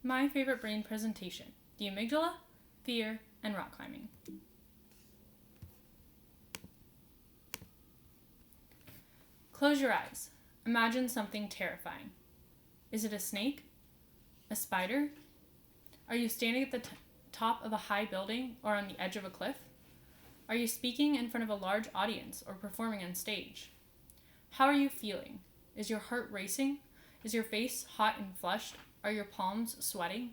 my favorite brain presentation, the amygdala, fear, and rock climbing. Close your eyes. Imagine something terrifying. Is it a snake? A spider? Are you standing at the top of a high building or on the edge of a cliff? Are you speaking in front of a large audience or performing on stage? How are you feeling? Is your heart racing? Is your face hot and flushed? Are your palms sweating?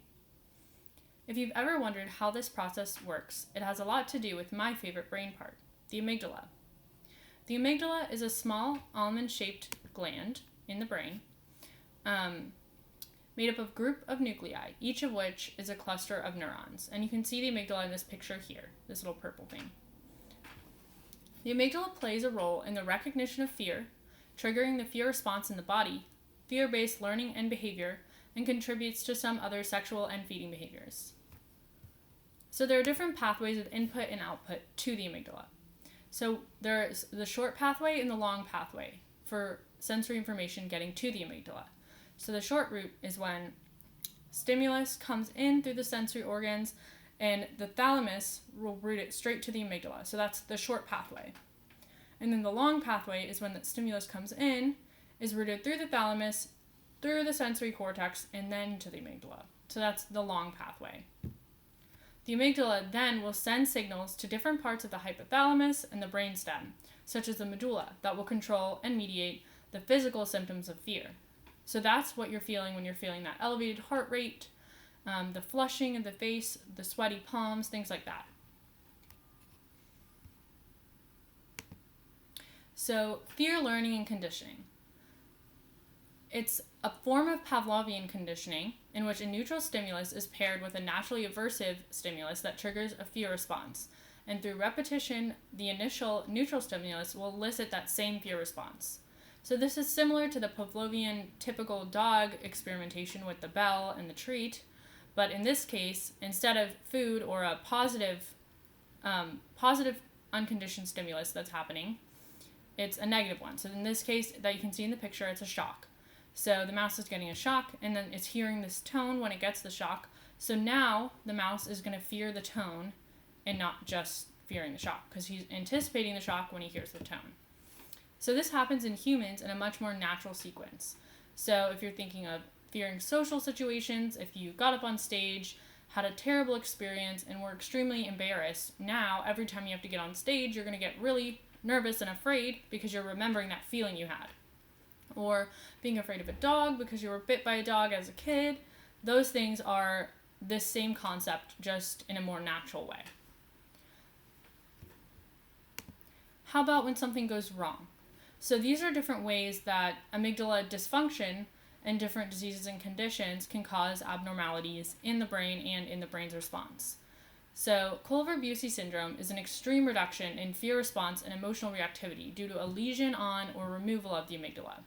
If you've ever wondered how this process works, it has a lot to do with my favorite brain part, the amygdala. The amygdala is a small almond-shaped gland in the brain, made up of a group of nuclei, each of which is a cluster of neurons. And you can see the amygdala in this picture here, this little purple thing. The amygdala plays a role in the recognition of fear, triggering the fear response in the body, fear-based learning and behavior, and contributes to some other sexual and feeding behaviors. So there are different pathways of input and output to the amygdala. So there's the short pathway and the long pathway for sensory information getting to the amygdala. So the short route is when stimulus comes in through the sensory organs and the thalamus will route it straight to the amygdala. So that's the short pathway. And then the long pathway is when the stimulus comes in, is routed through the thalamus, through the sensory cortex, and then to the amygdala. So that's the long pathway. The amygdala then will send signals to different parts of the hypothalamus and the brainstem, such as the medulla, that will control and mediate the physical symptoms of fear. So that's what you're feeling when you're feeling that elevated heart rate, the flushing of the face, the sweaty palms, things like that. So fear learning and conditioning. It's a form of Pavlovian conditioning in which a neutral stimulus is paired with a naturally aversive stimulus that triggers a fear response. And through repetition, the initial neutral stimulus will elicit that same fear response. So this is similar to the Pavlovian typical dog experimentation with the bell and the treat, but in this case, instead of food or a positive unconditioned stimulus that's happening, it's a negative one. So in this case that you can see in the picture, it's a shock. So the mouse is getting a shock, and then it's hearing this tone when it gets the shock. So now the mouse is going to fear the tone and not just fearing the shock, because he's anticipating the shock when he hears the tone. So this happens in humans in a much more natural sequence. So if you're thinking of fearing social situations, if you got up on stage, had a terrible experience, and were extremely embarrassed, now every time you have to get on stage, you're going to get really nervous and afraid because you're remembering that feeling you had. Or being afraid of a dog because you were bit by a dog as a kid. Those things are this same concept, just in a more natural way. How about when something goes wrong? So these are different ways that amygdala dysfunction and different diseases and conditions can cause abnormalities in the brain and in the brain's response. So Culver-Busey syndrome is an extreme reduction in fear response and emotional reactivity due to a lesion on or removal of the amygdala.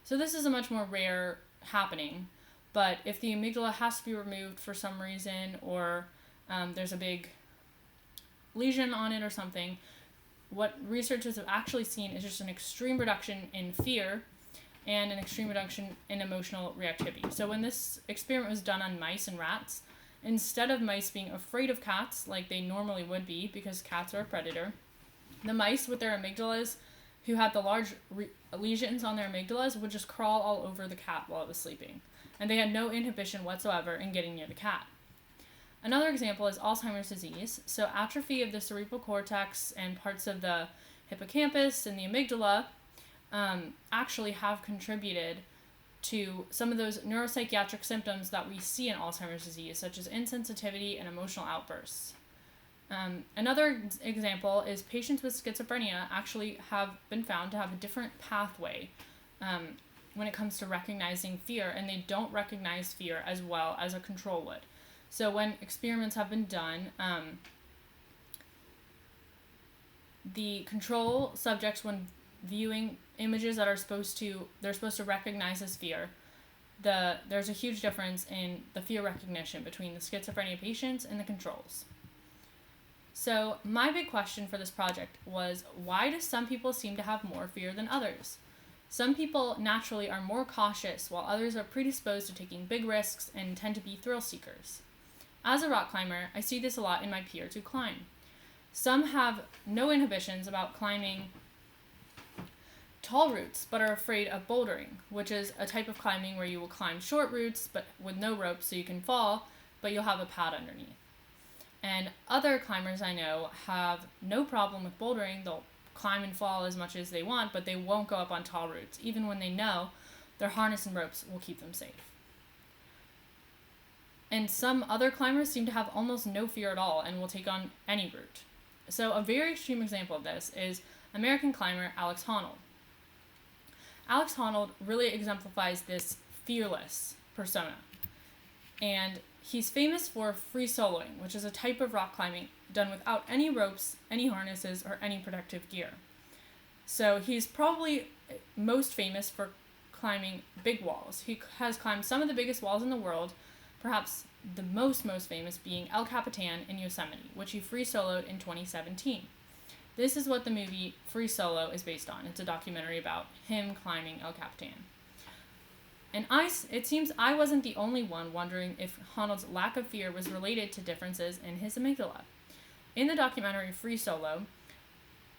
So this is a much more rare happening, but if the amygdala has to be removed for some reason, or there's a big lesion on it or something, what researchers have actually seen is just an extreme reduction in fear and an extreme reduction in emotional reactivity. So when this experiment was done on mice and rats, instead of mice being afraid of cats like they normally would be because cats are a predator, the mice with their amygdalas who had the large lesions on their amygdalas would just crawl all over the cat while it was sleeping. And they had no inhibition whatsoever in getting near the cat. Another example is Alzheimer's disease. So atrophy of the cerebral cortex and parts of the hippocampus and the amygdala actually have contributed to some of those neuropsychiatric symptoms that we see in Alzheimer's disease, such as insensitivity and emotional outbursts. Another example is patients with schizophrenia actually have been found to have a different pathway when it comes to recognizing fear, and they don't recognize fear as well as a control would. So when experiments have been done, the control subjects, when viewing images that they're supposed to recognize as fear, there's a huge difference in the fear recognition between the schizophrenia patients and the controls. So my big question for this project was, why do some people seem to have more fear than others? Some people naturally are more cautious, while others are predisposed to taking big risks and tend to be thrill seekers. As a rock climber, I see this a lot in my peers who climb. Some have no inhibitions about climbing tall routes, but are afraid of bouldering, which is a type of climbing where you will climb short routes, but with no rope so you can fall, but you'll have a pad underneath. And other climbers I know have no problem with bouldering. They'll climb and fall as much as they want, but they won't go up on tall routes, even when they know their harness and ropes will keep them safe. And some other climbers seem to have almost no fear at all and will take on any route. So a very extreme example of this is American climber Alex Honnold. Alex Honnold really exemplifies this fearless persona. And he's famous for free soloing, which is a type of rock climbing done without any ropes, any harnesses, or any protective gear. So he's probably most famous for climbing big walls. He has climbed some of the biggest walls in the world, perhaps the most famous being El Capitan in Yosemite, which he free soloed in 2017. This is what the movie Free Solo is based on. It's a documentary about him climbing El Capitan. And it seems I wasn't the only one wondering if Honnold's lack of fear was related to differences in his amygdala. In the documentary Free Solo,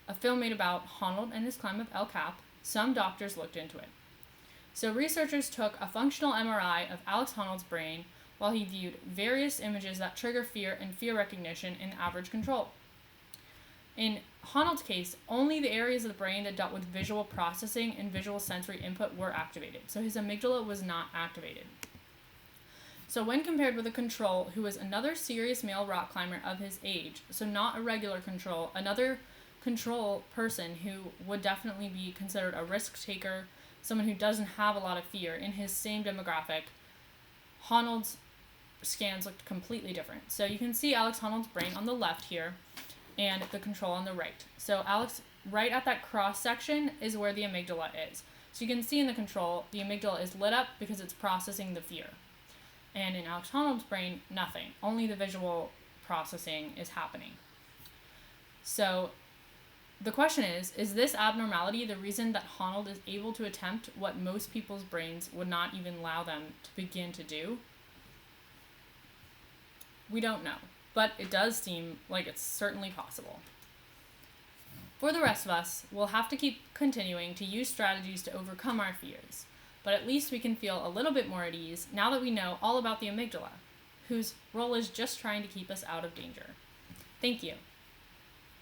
a film made about Honnold and his climb of El Cap, some doctors looked into it. So researchers took a functional MRI of Alex Honnold's brain while he viewed various images that trigger fear and fear recognition in average control. In Honnold's case, only the areas of the brain that dealt with visual processing and visual sensory input were activated, so his amygdala was not activated. So when compared with a control who was another serious male rock climber of his age, so not a regular control, another control person who would definitely be considered a risk taker, someone who doesn't have a lot of fear in his same demographic, Honnold's scans looked completely different. So you can see Alex Honnold's brain on the left here, and the control on the right. So Alex, right at that cross section is where the amygdala is. So you can see in the control, the amygdala is lit up because it's processing the fear. And in Alex Honnold's brain, nothing. Only the visual processing is happening. So the question is this abnormality the reason that Honnold is able to attempt what most people's brains would not even allow them to begin to do? We don't know. But it does seem like it's certainly possible. For the rest of us, we'll have to keep continuing to use strategies to overcome our fears, but at least we can feel a little bit more at ease now that we know all about the amygdala, whose role is just trying to keep us out of danger. Thank you.